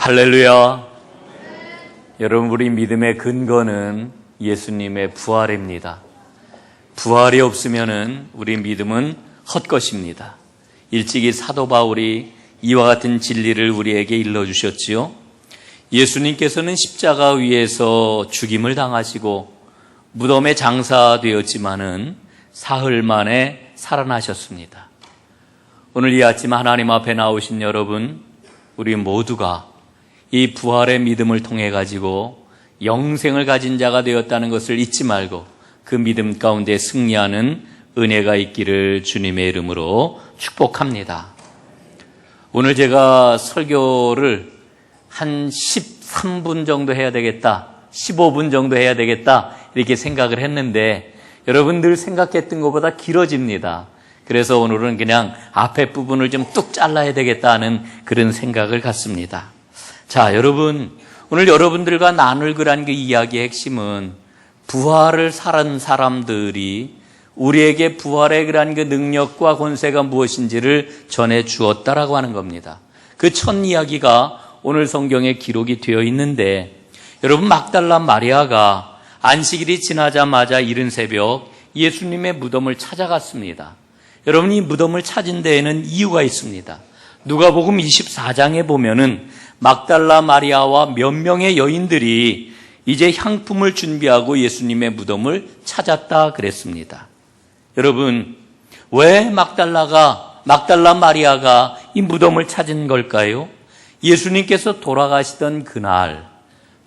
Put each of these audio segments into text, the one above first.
할렐루야. 여러분, 우리 믿음의 근거는 예수님의 부활입니다. 부활이 없으면은 우리 믿음은 헛것입니다. 일찍이 사도 바울이 이와 같은 진리를 우리에게 일러주셨지요. 예수님께서는 십자가 위에서 죽임을 당하시고 무덤에 장사되었지만은 사흘 만에 살아나셨습니다. 오늘 이 아침 하나님 앞에 나오신 여러분, 우리 모두가 이 부활의 믿음을 통해 가지고 영생을 가진 자가 되었다는 것을 잊지 말고 그 믿음 가운데 승리하는 은혜가 있기를 주님의 이름으로 축복합니다. 오늘 제가 설교를 한 13분 정도 해야 되겠다, 15분 정도 해야 되겠다 이렇게 생각을 했는데 여러분들 생각했던 것보다 길어집니다. 그래서 오늘은 그냥 앞에 부분을 좀 뚝 잘라야 되겠다 하는 그런 생각을 갖습니다. 자, 여러분, 오늘 여러분들과 나눌 그런 그 이야기의 핵심은 부활을 살은 사람들이 우리에게 부활의 그런 그 능력과 권세가 무엇인지를 전해 주었다라고 하는 겁니다. 그 첫 이야기가 오늘 성경에 기록이 되어 있는데, 여러분, 막달라 마리아가 안식일이 지나자마자 이른 새벽 예수님의 무덤을 찾아갔습니다. 여러분, 이 무덤을 찾은 데에는 이유가 있습니다. 누가복음 24장에 보면은 막달라 마리아와 몇 명의 여인들이 이제 향품을 준비하고 예수님의 무덤을 찾았다 그랬습니다. 여러분, 왜 막달라 마리아가 이 무덤을 찾은 걸까요? 예수님께서 돌아가시던 그날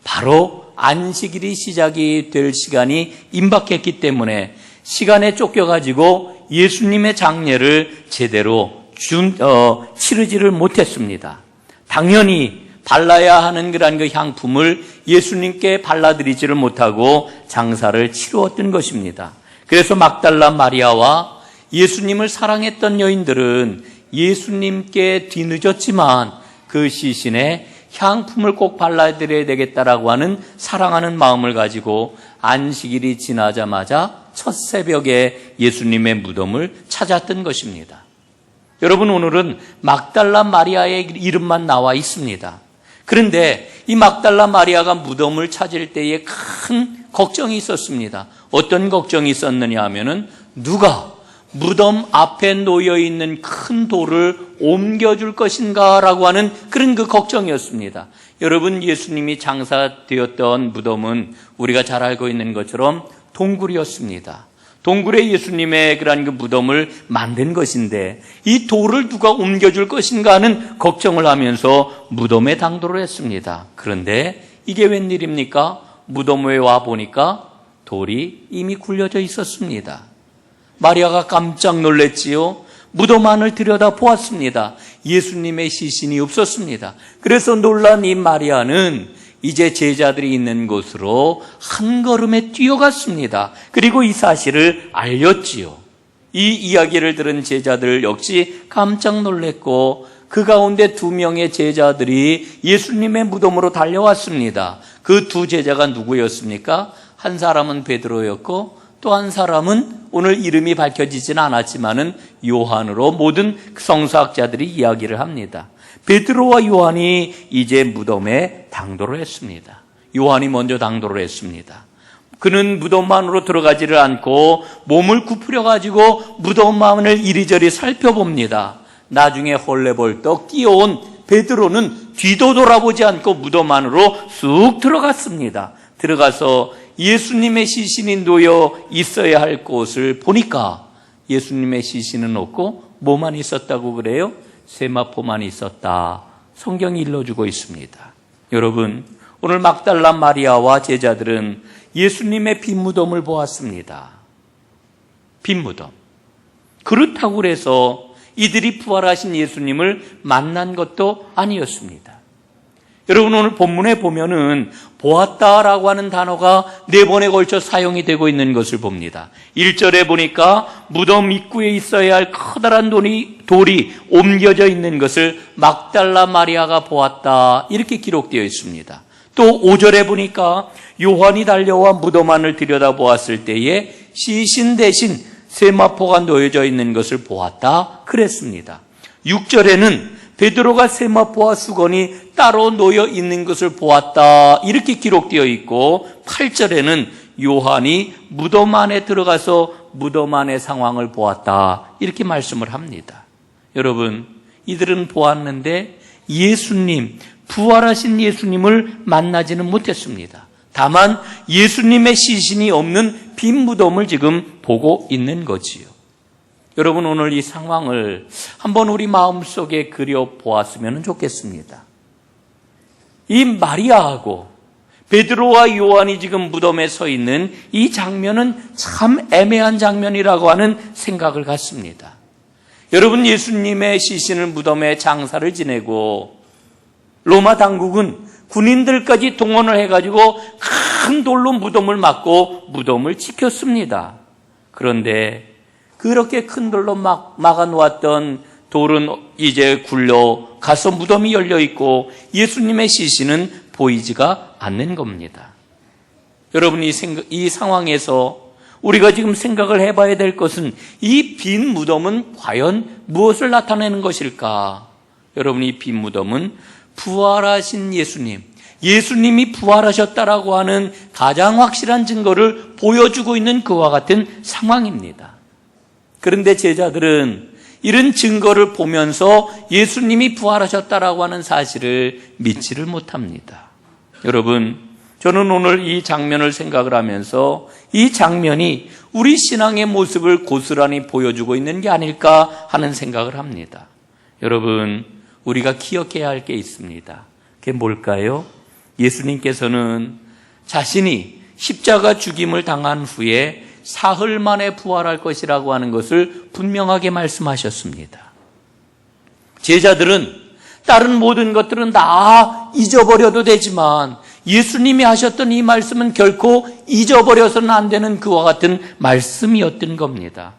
바로 안식일이 시작이 될 시간이 임박했기 때문에 시간에 쫓겨가지고 예수님의 장례를 제대로 치르지를 못했습니다. 당연히 발라야 하는 그런 그 향품을 예수님께 발라드리지를 못하고 장사를 치루었던 것입니다. 그래서 막달라 마리아와 예수님을 사랑했던 여인들은 예수님께 뒤늦었지만 그 시신에 향품을 꼭 발라드려야 되겠다라고 하는 사랑하는 마음을 가지고 안식일이 지나자마자 첫 새벽에 예수님의 무덤을 찾았던 것입니다. 여러분, 오늘은 막달라 마리아의 이름만 나와 있습니다. 그런데 이 막달라 마리아가 무덤을 찾을 때에 큰 걱정이 있었습니다. 어떤 걱정이 있었느냐 하면은 누가 무덤 앞에 놓여 있는 큰 돌을 옮겨줄 것인가라고 하는 그런 그 걱정이었습니다. 여러분, 예수님이 장사되었던 무덤은 우리가 잘 알고 있는 것처럼 동굴이었습니다. 동굴에 예수님의 그런 그 무덤을 만든 것인데 이 돌을 누가 옮겨줄 것인가 하는 걱정을 하면서 무덤에 당도를 했습니다. 그런데 이게 웬일입니까? 무덤에 와 보니까 돌이 이미 굴려져 있었습니다. 마리아가 깜짝 놀랐지요. 무덤 안을 들여다 보았습니다. 예수님의 시신이 없었습니다. 그래서 놀란 이 마리아는 이제 제자들이 있는 곳으로 한 걸음에 뛰어갔습니다. 그리고 이 사실을 알렸지요. 이 이야기를 들은 제자들 역시 깜짝 놀랐고 그 가운데 2명의 제자들이 예수님의 무덤으로 달려왔습니다. 그 2 제자가 누구였습니까? 한 사람은 베드로였고 또 한 사람은 오늘 이름이 밝혀지지는 않았지만은 요한으로 모든 성서학자들이 이야기를 합니다. 베드로와 요한이 이제 무덤에 당도를 했습니다. 요한이 먼저 당도를 했습니다. 그는 무덤 안으로 들어가지를 않고 몸을 굽히려가지고 무덤 안을 이리저리 살펴봅니다. 나중에 헐레벌떡 뛰어온 베드로는 뒤도 돌아보지 않고 무덤 안으로 쑥 들어갔습니다. 들어가서 예수님의 시신이 놓여 있어야 할 곳을 보니까 예수님의 시신은 없고 뭐만 있었다고 그래요? 세마포만 있었다. 성경이 일러주고 있습니다. 여러분, 오늘 막달라 마리아와 제자들은 예수님의 빈 무덤을 보았습니다. 빈 무덤. 그렇다고 해서 이들이 부활하신 예수님을 만난 것도 아니었습니다. 여러분, 오늘 본문에 보면은 보았다라고 하는 단어가 4번에 걸쳐 사용이 되고 있는 것을 봅니다. 1절에 보니까 무덤 입구에 있어야 할 커다란 돌이 옮겨져 있는 것을 막달라 마리아가 보았다 이렇게 기록되어 있습니다. 또 5절에 보니까 요한이 달려와 무덤 안을 들여다보았을 때에 시신 대신 세마포가 놓여져 있는 것을 보았다 그랬습니다. 6절에는 베드로가 세마포와 수건이 따로 놓여 있는 것을 보았다. 이렇게 기록되어 있고 8절에는 요한이 무덤 안에 들어가서 무덤 안의 상황을 보았다. 이렇게 말씀을 합니다. 여러분, 이들은 보았는데 예수님, 부활하신 예수님을 만나지는 못했습니다. 다만 예수님의 시신이 없는 빈 무덤을 지금 보고 있는 거지요. 여러분, 오늘 이 상황을 한번 우리 마음속에 그려보았으면 좋겠습니다. 이 마리아하고 베드로와 요한이 지금 무덤에 서 있는 이 장면은 참 애매한 장면이라고 하는 생각을 갖습니다. 여러분, 예수님의 시신을 무덤에 장사를 지내고 로마 당국은 군인들까지 동원을 해가지고 큰 돌로 무덤을 막고 무덤을 지켰습니다. 그런데 그렇게 큰 돌로 막아놓았던 돌은 이제 굴러 가서 무덤이 열려 있고 예수님의 시신은 보이지가 않는 겁니다. 여러분, 이 상황에서 우리가 지금 생각을 해봐야 될 것은 이 빈 무덤은 과연 무엇을 나타내는 것일까? 여러분, 이 빈 무덤은 부활하신 예수님이 부활하셨다라고 하는 가장 확실한 증거를 보여주고 있는 그와 같은 상황입니다. 그런데 제자들은 이런 증거를 보면서 예수님이 부활하셨다라고 하는 사실을 믿지를 못합니다. 여러분, 저는 오늘 이 장면을 생각을 하면서 이 장면이 우리 신앙의 모습을 고스란히 보여주고 있는 게 아닐까 하는 생각을 합니다. 여러분, 우리가 기억해야 할 게 있습니다. 그게 뭘까요? 예수님께서는 자신이 십자가 죽임을 당한 후에 사흘 만에 부활할 것이라고 하는 것을 분명하게 말씀하셨습니다. 제자들은 다른 모든 것들은 다 잊어버려도 되지만 예수님이 하셨던 이 말씀은 결코 잊어버려서는 안 되는 그와 같은 말씀이었던 겁니다.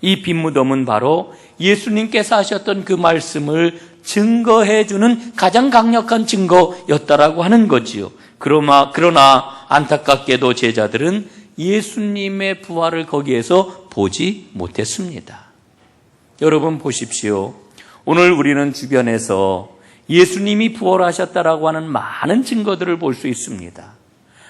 이 빈 무덤은 바로 예수님께서 하셨던 그 말씀을 증거해주는 가장 강력한 증거였다라고 하는 거지요. 그러나 안타깝게도 제자들은 예수님의 부활을 거기에서 보지 못했습니다. 여러분 보십시오. 오늘 우리는 주변에서 예수님이 부활하셨다라고 하는 많은 증거들을 볼 수 있습니다.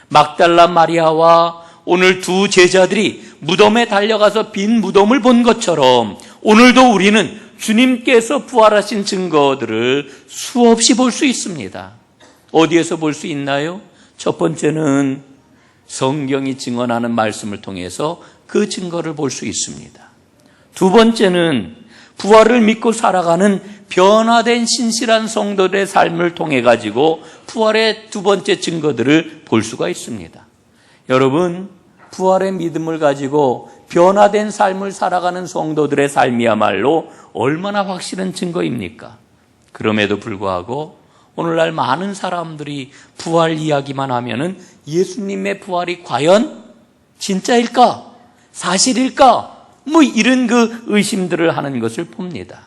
막달라 마리아와 오늘 두 제자들이 무덤에 달려가서 빈 무덤을 본 것처럼 오늘도 우리는 주님께서 부활하신 증거들을 수없이 볼 수 있습니다. 어디에서 볼 수 있나요? 첫 번째는 성경이 증언하는 말씀을 통해서 그 증거를 볼 수 있습니다. 두 번째는 부활을 믿고 살아가는 변화된 신실한 성도들의 삶을 통해 가지고 부활의 두 번째 증거들을 볼 수가 있습니다. 여러분, 부활의 믿음을 가지고 변화된 삶을 살아가는 성도들의 삶이야말로 얼마나 확실한 증거입니까? 그럼에도 불구하고 오늘날 많은 사람들이 부활 이야기만 하면은 예수님의 부활이 과연 진짜일까? 사실일까? 이런 그 의심들을 하는 것을 봅니다.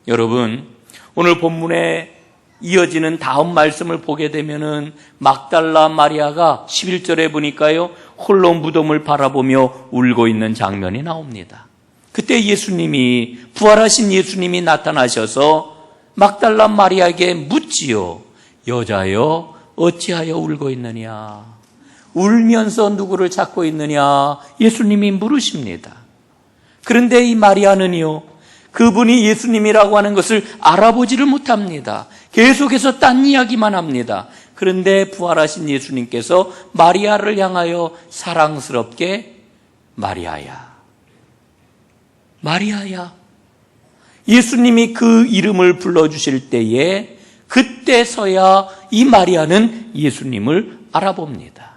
여러분, 오늘 본문에 이어지는 다음 말씀을 보게 되면은 막달라 마리아가 11절에 보니까요, 홀로 무덤을 바라보며 울고 있는 장면이 나옵니다. 그때 부활하신 예수님이 나타나셔서 막달라 마리아에게 묻지요. 여자여, 어찌하여 울고 있느냐? 울면서 누구를 찾고 있느냐? 예수님이 물으십니다. 그런데 이 마리아는요, 그분이 예수님이라고 하는 것을 알아보지를 못합니다. 계속해서 딴 이야기만 합니다. 그런데 부활하신 예수님께서 마리아를 향하여 사랑스럽게 마리아야, 마리아야. 예수님이 그 이름을 불러주실 때에 그때서야 이 마리아는 예수님을 알아봅니다.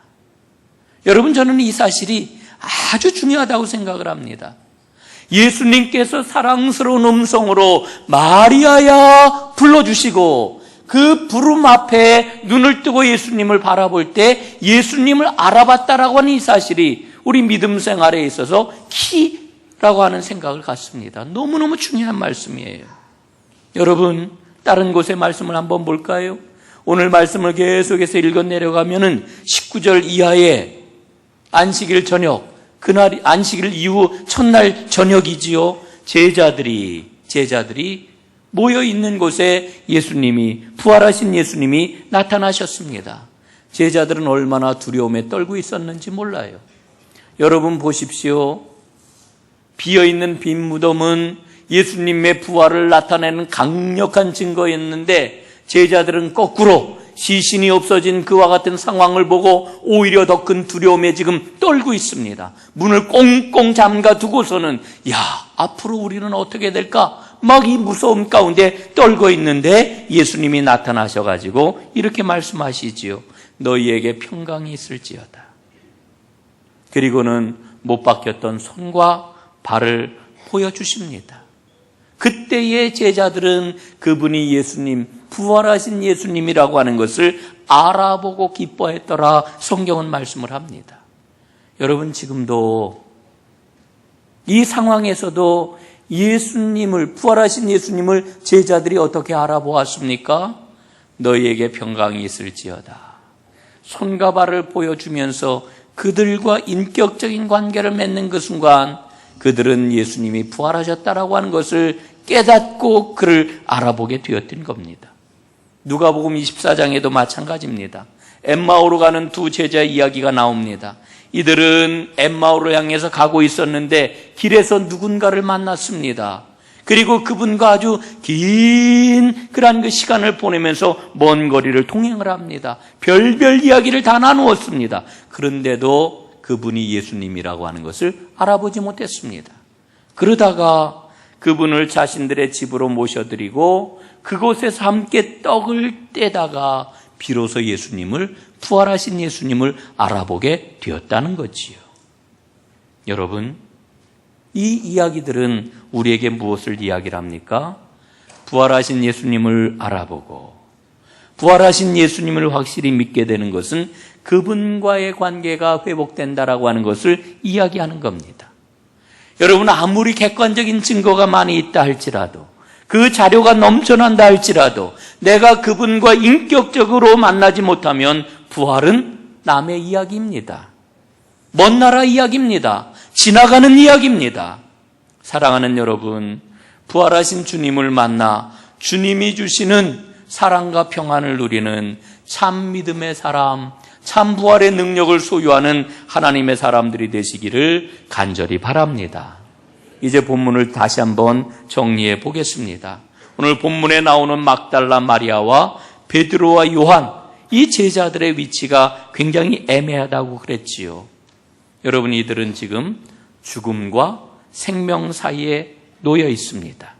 여러분, 저는 이 사실이 아주 중요하다고 생각을 합니다. 예수님께서 사랑스러운 음성으로 마리아야 불러주시고 그 부름 앞에 눈을 뜨고 예수님을 바라볼 때 예수님을 알아봤다라고 하는 이 사실이 우리 믿음 생활에 있어서 키라고 하는 생각을 갖습니다. 너무너무 중요한 말씀이에요. 여러분, 다른 곳의 말씀을 한번 볼까요? 오늘 말씀을 계속해서 읽어 내려가면은 19절 이하에 안식일 저녁, 그날 안식일 이후 첫날 저녁이지요. 제자들이 모여 있는 곳에 예수님이, 부활하신 예수님이 나타나셨습니다. 제자들은 얼마나 두려움에 떨고 있었는지 몰라요. 여러분 보십시오. 비어있는 빈 무덤은 예수님의 부활을 나타내는 강력한 증거였는데 제자들은 거꾸로 시신이 없어진 그와 같은 상황을 보고 오히려 더 큰 두려움에 지금 떨고 있습니다. 문을 꽁꽁 잠가 두고서는 앞으로 우리는 어떻게 될까? 막 이 무서움 가운데 떨고 있는데 예수님이 나타나셔가지고 이렇게 말씀하시지요. 너희에게 평강이 있을지어다. 그리고는 못 박혔던 손과 발을 보여주십니다. 그때의 제자들은 그분이 예수님, 부활하신 예수님이라고 하는 것을 알아보고 기뻐했더라. 성경은 말씀을 합니다. 여러분 지금도 이 상황에서도 예수님을, 부활하신 예수님을 제자들이 어떻게 알아보았습니까? 너희에게 평강이 있을지어다. 손과 발을 보여주면서 그들과 인격적인 관계를 맺는 그 순간 그들은 예수님이 부활하셨다라고 하는 것을 깨닫고 그를 알아보게 되었던 겁니다. 누가복음 24장에도 마찬가지입니다. 엠마오로 가는 두 제자의 이야기가 나옵니다. 이들은 엠마오로 향해서 가고 있었는데 길에서 누군가를 만났습니다. 그리고 그분과 아주 긴 그런 그 시간을 보내면서 먼 거리를 통행을 합니다. 별별 이야기를 다 나누었습니다. 그런데도 그분이 예수님이라고 하는 것을 알아보지 못했습니다. 그러다가 그분을 자신들의 집으로 모셔드리고 그곳에서 함께 떡을 떼다가 비로소 예수님을, 부활하신 예수님을 알아보게 되었다는 거지요. 여러분, 이 이야기들은 우리에게 무엇을 이야기를 합니까? 부활하신 예수님을 알아보고 부활하신 예수님을 확실히 믿게 되는 것은 그분과의 관계가 회복된다라고 하는 것을 이야기하는 겁니다. 여러분, 아무리 객관적인 증거가 많이 있다 할지라도, 그 자료가 넘쳐난다 할지라도 내가 그분과 인격적으로 만나지 못하면 부활은 남의 이야기입니다. 먼 나라 이야기입니다. 지나가는 이야기입니다. 사랑하는 여러분, 부활하신 주님을 만나 주님이 주시는 사랑과 평안을 누리는 참 믿음의 사람, 참 부활의 능력을 소유하는 하나님의 사람들이 되시기를 간절히 바랍니다. 이제 본문을 다시 한번 정리해 보겠습니다. 오늘 본문에 나오는 막달라 마리아와 베드로와 요한, 이 제자들의 위치가 굉장히 애매하다고 그랬지요. 여러분, 이들은 지금 죽음과 생명 사이에 놓여 있습니다.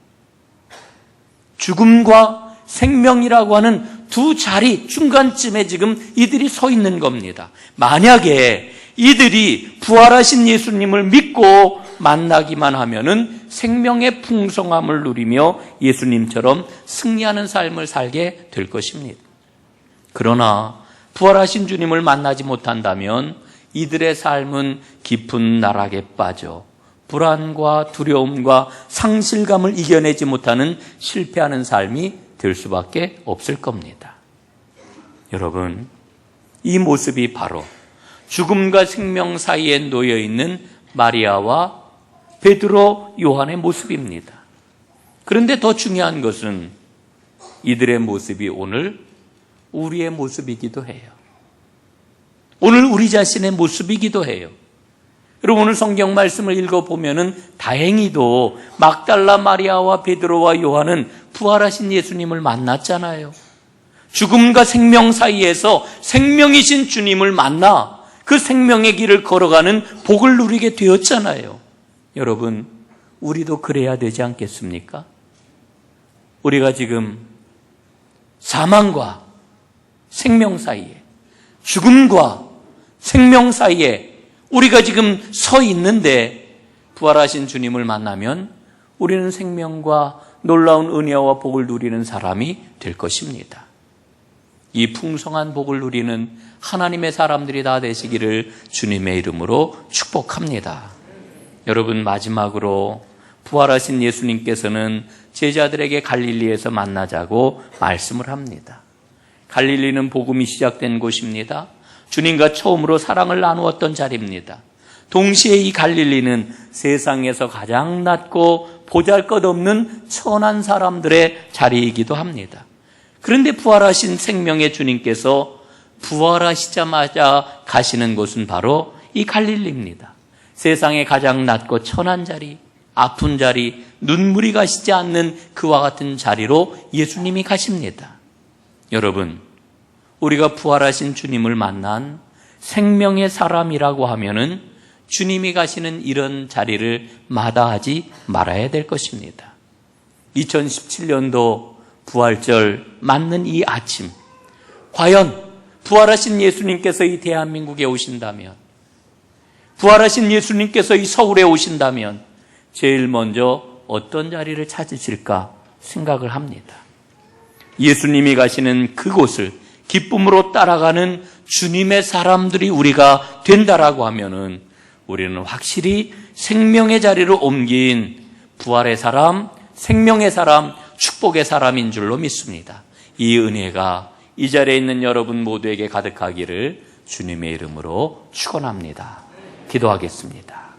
죽음과 생명이라고 하는 두 자리 중간쯤에 지금 이들이 서 있는 겁니다. 만약에 이들이 부활하신 예수님을 믿고 만나기만 하면은 생명의 풍성함을 누리며 예수님처럼 승리하는 삶을 살게 될 것입니다. 그러나 부활하신 주님을 만나지 못한다면 이들의 삶은 깊은 나락에 빠져 불안과 두려움과 상실감을 이겨내지 못하는 실패하는 삶이 될 수밖에 없을 겁니다. 여러분, 이 모습이 바로 죽음과 생명 사이에 놓여 있는 마리아와 베드로, 요한의 모습입니다. 그런데 더 중요한 것은 이들의 모습이 오늘 우리의 모습이기도 해요. 오늘 우리 자신의 모습이기도 해요. 여러분, 오늘 성경 말씀을 읽어보면은 다행히도 막달라 마리아와 베드로와 요한은 부활하신 예수님을 만났잖아요. 죽음과 생명 사이에서 생명이신 주님을 만나 그 생명의 길을 걸어가는 복을 누리게 되었잖아요. 여러분, 우리도 그래야 되지 않겠습니까? 우리가 지금 사망과 생명 사이에, 죽음과 생명 사이에 우리가 지금 서 있는데 부활하신 주님을 만나면 우리는 생명과 놀라운 은혜와 복을 누리는 사람이 될 것입니다. 이 풍성한 복을 누리는 하나님의 사람들이 다 되시기를 주님의 이름으로 축복합니다. 여러분, 마지막으로 부활하신 예수님께서는 제자들에게 갈릴리에서 만나자고 말씀을 합니다. 갈릴리는 복음이 시작된 곳입니다. 주님과 처음으로 사랑을 나누었던 자리입니다. 동시에 이 갈릴리는 세상에서 가장 낮고 보잘것없는 천한 사람들의 자리이기도 합니다. 그런데 부활하신 생명의 주님께서 부활하시자마자 가시는 곳은 바로 이 갈릴리입니다. 세상에 가장 낮고 천한 자리, 아픈 자리, 눈물이 가시지 않는 그와 같은 자리로 예수님이 가십니다. 여러분, 우리가 부활하신 주님을 만난 생명의 사람이라고 하면은 주님이 가시는 이런 자리를 마다하지 말아야 될 것입니다. 2017년도 부활절 맞는 이 아침, 과연 부활하신 예수님께서 이 대한민국에 오신다면, 부활하신 예수님께서 이 서울에 오신다면 제일 먼저 어떤 자리를 찾으실까 생각을 합니다. 예수님이 가시는 그곳을 기쁨으로 따라가는 주님의 사람들이 우리가 된다라고 하면은 우리는 확실히 생명의 자리로 옮긴 부활의 사람, 생명의 사람, 축복의 사람인 줄로 믿습니다. 이 은혜가 이 자리에 있는 여러분 모두에게 가득하기를 주님의 이름으로 축원합니다. 기도하겠습니다.